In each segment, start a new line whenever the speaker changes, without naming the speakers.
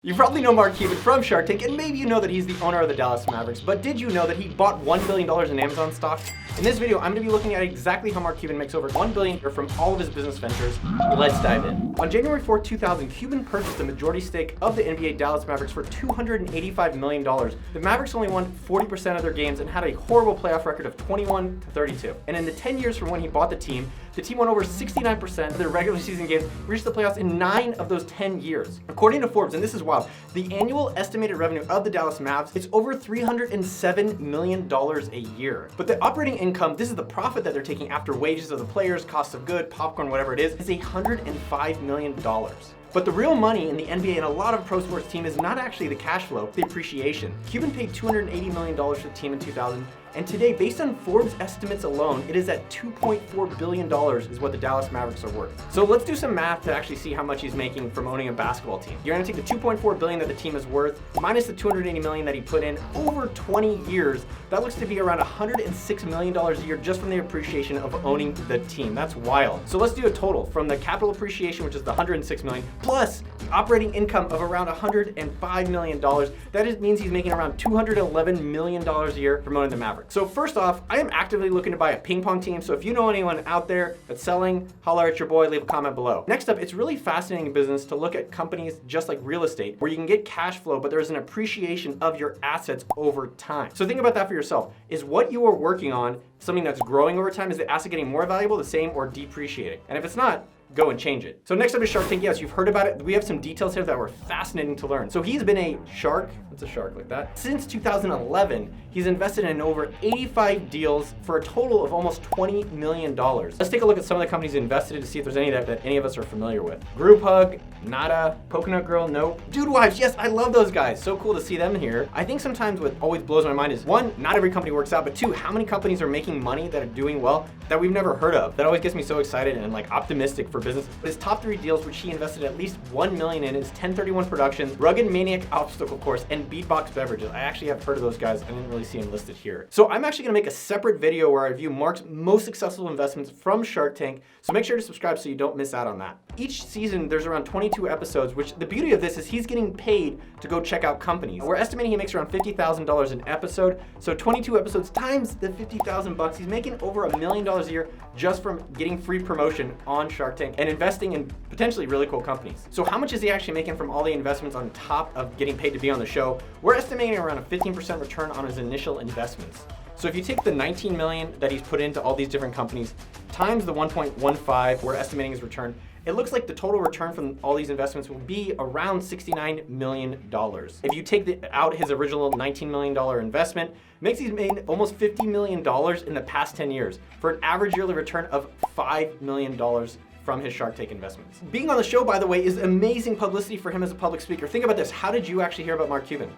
You probably know Mark Cuban from Shark Tank, and maybe you know that he's the owner of the Dallas Mavericks, but did you know that he bought $1 billion in Amazon stock? In this video, I'm going to be looking at exactly how Mark Cuban makes over $1 billion from all of his business ventures. Let's dive in. On January 4, 2000, Cuban purchased a majority stake of the NBA Dallas Mavericks for $285 million. The Mavericks only won 40% of their games and had a horrible playoff record of 21-32. And in the 10 years from when he bought the team won over 69% of their regular season games, reached the playoffs in 9 of those 10 years. According to Forbes, and this is wild, the annual estimated revenue of the Dallas Mavs is over $307 million a year. But the operating income, this is the profit that they're taking after wages of the players, cost of good, popcorn, whatever it is $105 million. But the real money in the NBA and a lot of pro sports team is not actually the cash flow, the appreciation. Cuban paid $280 million for the team in 2000, and today, based on Forbes estimates alone, it is at $2.4 billion is what the Dallas Mavericks are worth. So let's do some math to actually see how much he's making from owning a basketball team. You're gonna take the $2.4 billion that the team is worth, minus the $280 million that he put in over 20 years. That looks to be around $106 million a year just from the appreciation of owning the team. That's wild. So let's do a total from the capital appreciation, which is the $106 million, plus the operating income of around $105 million. That means he's making around $211 million a year from owning the Mavericks. So first off, I am actively looking to buy a ping pong team. So if you know anyone out there that's selling, holler at your boy, leave a comment below. Next up, it's really fascinating business to look at companies just like real estate, where you can get cash flow, but there's an appreciation of your assets over time. So think about that for yourself. Is what you are working on something that's growing over time? Is the asset getting more valuable, the same, or depreciating? And if it's not, go and change it. So next up is Shark Tank. Yes, you've heard about it. We have some details here that were fascinating to learn. So he's been a shark, it's a shark like that. Since 2011, he's invested in over 85 deals for a total of almost $20 million. Let's take a look at some of the companies he invested in to see if there's any that any of us are familiar with. Group Hug, Nada, Coconut Girl, nope. Dude Wives, yes, I love those guys. So cool to see them here. I think sometimes what always blows my mind is, one, not every company works out, but two, how many companies are making money that are doing well that we've never heard of? That always gets me so excited and like optimistic for business. His top 3 deals, which he invested at least $1 million in, is 1031 Productions, Rugged Maniac Obstacle Course, and Beatbox Beverages. I actually have heard of those guys. I didn't really see them listed here. So I'm actually gonna make a separate video where I review Mark's most successful investments from Shark Tank. So make sure to subscribe so you don't miss out on that. Each season, there's around 22 episodes, which the beauty of this is he's getting paid to go check out companies. We're estimating he makes around $50,000 an episode. So 22 episodes times the 50,000 bucks, he's making over $1 million a year just from getting free promotion on Shark Tank and investing in potentially really cool companies. So how much is he actually making from all the investments on top of getting paid to be on the show? We're estimating around a 15% return on his initial investments. So if you take the $19 million that he's put into all these different companies times the 1.15 we're estimating his return, it looks like the total return from all these investments will be around $69 million. If you take out his original $19 million investment, makes he's made almost $50 million in the past 10 years for an average yearly return of $5 million from his Shark Tank investments. Being on the show, by the way, is amazing publicity for him as a public speaker. Think about this. How did you actually hear about Mark Cuban?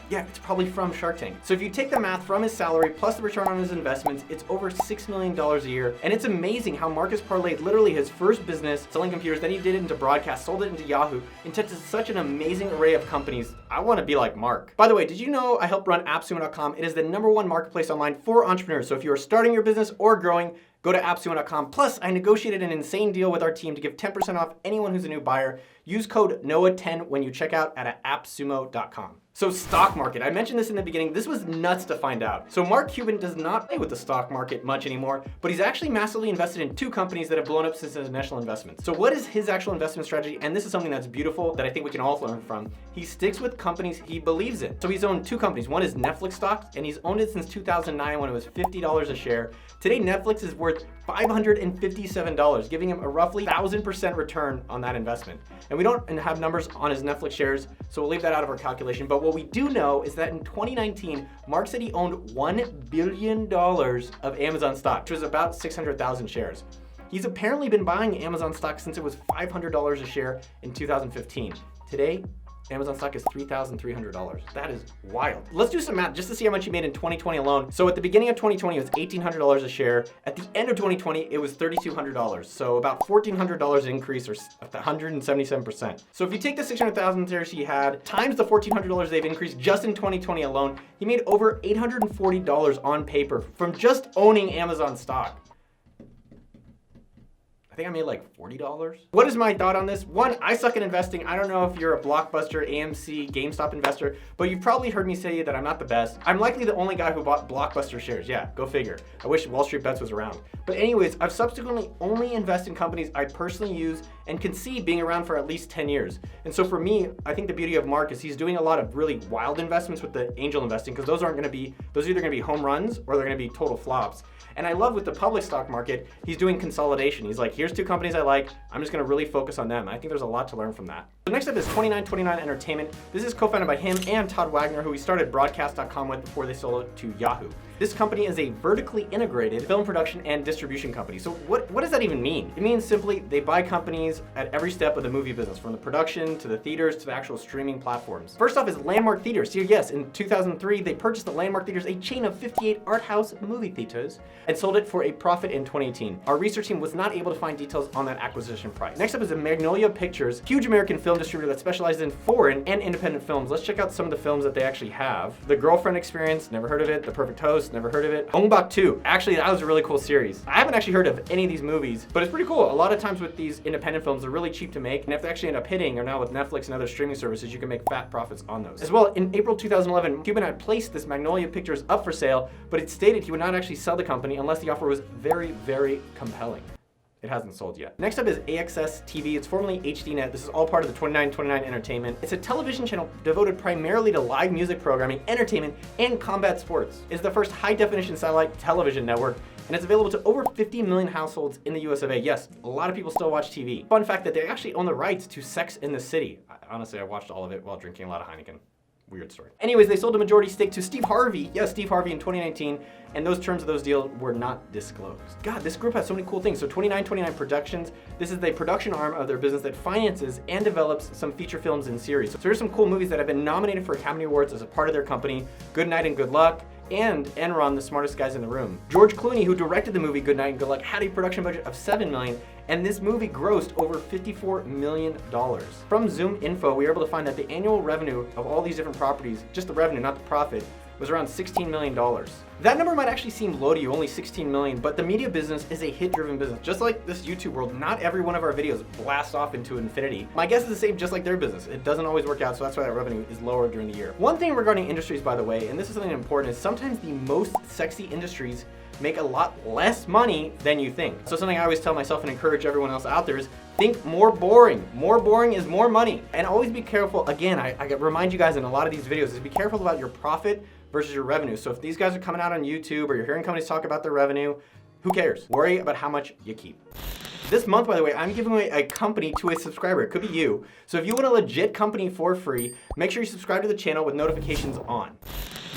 Yeah, it's probably from Shark Tank. So if you take the math from his salary plus the return on his investments, it's over $6 million a year. And it's amazing how Mark has parlayed literally his first business selling computers, then he did it into broadcast, sold it into Yahoo, into such an amazing array of companies. I want to be like Mark. By the way, did you know I help run AppSumo.com? It is the #1 marketplace online for entrepreneurs. So if you are starting your business or growing, go to AppSumo.com. Plus, I negotiated an insane deal with our team to give 10% off anyone who's a new buyer. Use code NOAH10 when you check out at AppSumo.com. So stock market, I mentioned this in the beginning, this was nuts to find out. So Mark Cuban does not play with the stock market much anymore, but he's actually massively invested in 2 companies that have blown up since his initial investment. So what is his actual investment strategy? And this is something that's beautiful that I think we can all learn from. He sticks with companies he believes in. So he's owned 2 companies. One is Netflix stock, and he's owned it since 2009 when it was $50 a share. Today, Netflix is worth $557, giving him a roughly 1,000% return on that investment. And we don't have numbers on his Netflix shares, so we'll leave that out of our calculation. But what we do know is that in 2019, Mark said he owned $1 billion of Amazon stock, which was about 600,000 shares. He's apparently been buying Amazon stock since it was $500 a share in 2015. Today, Amazon stock is $3,300. That is wild. Let's do some math just to see how much he made in 2020 alone. So at the beginning of 2020, it was $1,800 a share. At the end of 2020, it was $3,200. So about $1,400 increase, or 177%. So if you take the 600,000 shares he had times the $1,400 they've increased just in 2020 alone, he made over $840 on paper from just owning Amazon stock. I think I made like $40. What is my thought on this? One, I suck at investing. I don't know if you're a Blockbuster, AMC, GameStop investor, but you've probably heard me say that I'm not the best. I'm likely the only guy who bought Blockbuster shares. Yeah, go figure. I wish Wall Street Bets was around. But anyways, I've subsequently only invested in companies I personally use and can see being around for at least 10 years. And so for me, I think the beauty of Mark is he's doing a lot of really wild investments with the angel investing, because those are either gonna be home runs or they're gonna be total flops. And I love with the public stock market, he's doing consolidation. He's like, here's two companies I like, I'm just gonna really focus on them. I think there's a lot to learn from that. So next up is 2929 Entertainment. This is co-founded by him and Todd Wagner, who he started Broadcast.com with before they sold it to Yahoo. This company is a vertically integrated film production and distribution company. So what does that even mean? It means simply they buy companies at every step of the movie business, from the production to the theaters to the actual streaming platforms. First off is Landmark Theaters. So yes, in 2003, they purchased the Landmark Theaters, a chain of 58 art house movie theaters, and sold it for a profit in 2018. Our research team was not able to find details on that acquisition price. Next up is Magnolia Pictures, huge American film distributor that specializes in foreign and independent films. Let's check out some of the films that they actually have. The Girlfriend Experience, never heard of it. The Perfect Host, never heard of it. Ong Bak 2, actually that was a really cool series. I haven't actually heard of any of these movies, but it's pretty cool. A lot of times with these independent films, they're really cheap to make, and if they actually end up hitting, or now with Netflix and other streaming services, you can make fat profits on those. As well, in April 2011, Cuban had placed this Magnolia Pictures up for sale, but it stated he would not actually sell the company unless the offer was very, very compelling. It hasn't sold yet. Next up is AXS TV. It's formerly HDNet. This is all part of the 2929 Entertainment. It's a television channel devoted primarily to live music programming, entertainment, and combat sports. It's the first high-definition satellite television network, and it's available to over 50 million households in the US of A. Yes, a lot of people still watch TV. Fun fact that they actually own the rights to Sex in the City. Honestly, I watched all of it while drinking a lot of Heineken. Weird story. Anyways, they sold a majority stake to Steve Harvey. Yes, Steve Harvey in 2019, and those terms of those deals were not disclosed. God, this group has so many cool things. So 2929 Productions, this is the production arm of their business that finances and develops some feature films and series. So here's some cool movies that have been nominated for Academy Awards as a part of their company: Good Night and Good Luck, and Enron, The Smartest Guys in the Room. George Clooney, who directed the movie Good Night and Good Luck, had a production budget of $7 million, and this movie grossed over $54 million. From Zoom Info, we were able to find that the annual revenue of all these different properties, just the revenue, not the profit, was around $16 million. That number might actually seem low to you, only 16 million, but the media business is a hit-driven business. Just like this YouTube world, not every one of our videos blasts off into infinity. My guess is the same, just like their business. It doesn't always work out, so that's why that revenue is lower during the year. One thing regarding industries, by the way, and this is something important, is sometimes the most sexy industries make a lot less money than you think. So something I always tell myself and encourage everyone else out there is think more boring. More boring is more money. And always be careful, again, I remind you guys in a lot of these videos, is be careful about your profit versus your revenue. So if these guys are coming out on YouTube or you're hearing companies talk about their revenue, who cares? Worry about how much you keep. This month, by the way, I'm giving away a company to a subscriber. It could be you. So if you want a legit company for free, make sure you subscribe to the channel with notifications on.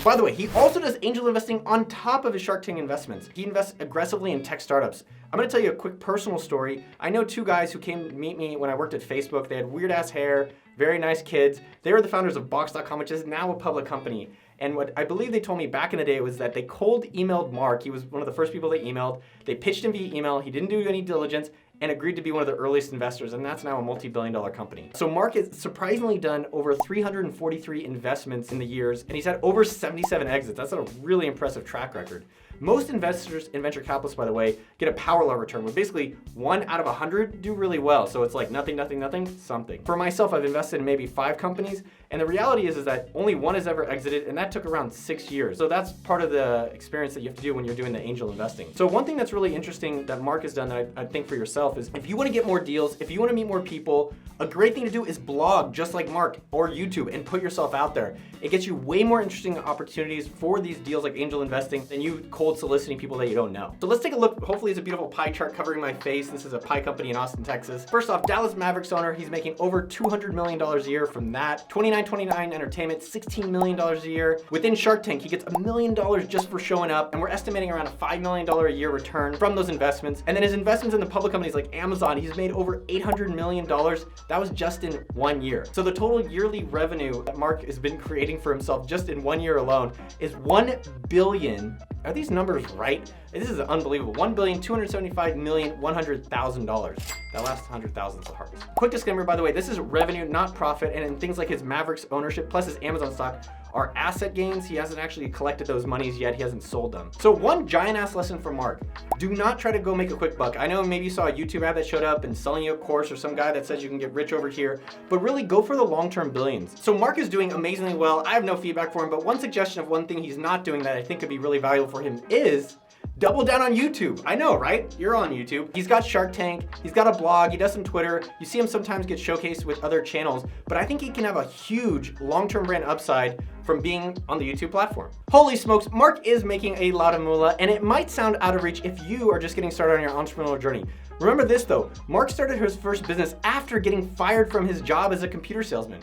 By the way, he also does angel investing on top of his SharkTank investments. He invests aggressively in tech startups. I'm gonna tell you a quick personal story. I know two guys who came to meet me when I worked at Facebook. They had weird ass hair, very nice kids. They were the founders of Box.com, which is now a public company. And what I believe they told me back in the day was that they cold emailed Mark. He was one of the first people they emailed. They pitched him via email. He didn't do any diligence and agreed to be one of the earliest investors, and that's now a multi-billion-dollar company. So Mark has surprisingly done over 343 investments in the years, and he's had over 77 exits. That's a really impressive track record. Most investors and venture capitalists, by the way, get a power law return, where basically 1 out of 100 do really well. So it's like nothing, nothing, nothing, something. For myself, I've invested in maybe 5 companies, and the reality is that only 1 has ever exited, and that took around 6 years. So that's part of the experience that you have to do when you're doing the angel investing. So one thing that's really interesting that Mark has done that I think for yourself is if you want to get more deals, if you want to meet more people, a great thing to do is blog just like Mark or YouTube and put yourself out there. It gets you way more interesting opportunities for these deals like angel investing than you cold soliciting people that you don't know. So let's take a look. Hopefully it's a beautiful pie chart covering my face. This is a pie company in Austin, Texas. First off, Dallas Mavericks owner. He's making over $200 million a year from that. 2929 Entertainment, $16 million a year. Within Shark Tank, he gets $1 million just for showing up, and we're estimating around a $5 million a year return from those investments. And then his investments in the public companies like Amazon, he's made over $800 million. That was just in 1 year. So the total yearly revenue that Mark has been creating for himself just in 1 year alone is $1 billion. Are these numbers right? This is unbelievable. $1,275,100,000. That last 100,000 is the hardest. Quick disclaimer, by the way, this is revenue, not profit, and in things like his Mavericks ownership plus his Amazon stock are asset gains. He hasn't actually collected those monies yet. He hasn't sold them. So one giant ass lesson from Mark: do not try to go make a quick buck. I know maybe you saw a YouTube ad that showed up and selling you a course, or some guy that says you can get rich over here, but really go for the long-term billions. So Mark is doing amazingly well. I have no feedback for him, but one suggestion of one thing he's not doing that I think could be really valuable for him is double down on YouTube. I know, right? You're on YouTube. He's got Shark Tank, he's got a blog, he does some Twitter. You see him sometimes get showcased with other channels, but I think he can have a huge long-term brand upside from being on the YouTube platform. Holy smokes, Mark is making a lot of moolah, and it might sound out of reach if you are just getting started on your entrepreneurial journey. Remember this though, Mark started his first business after getting fired from his job as a computer salesman.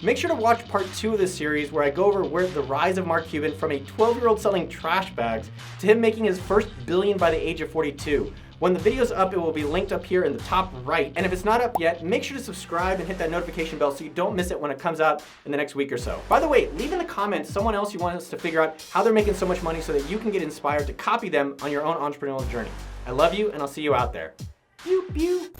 Make sure to watch part 2 of this series where I go over the rise of Mark Cuban from a 12-year-old selling trash bags to him making his first billion by the age of 42. When the video's up, it will be linked up here in the top right. And if it's not up yet, make sure to subscribe and hit that notification bell so you don't miss it when it comes out in the next week or so. By the way, leave in the comments someone else you want us to figure out how they're making so much money so that you can get inspired to copy them on your own entrepreneurial journey. I love you, and I'll see you out there. Pew, pew.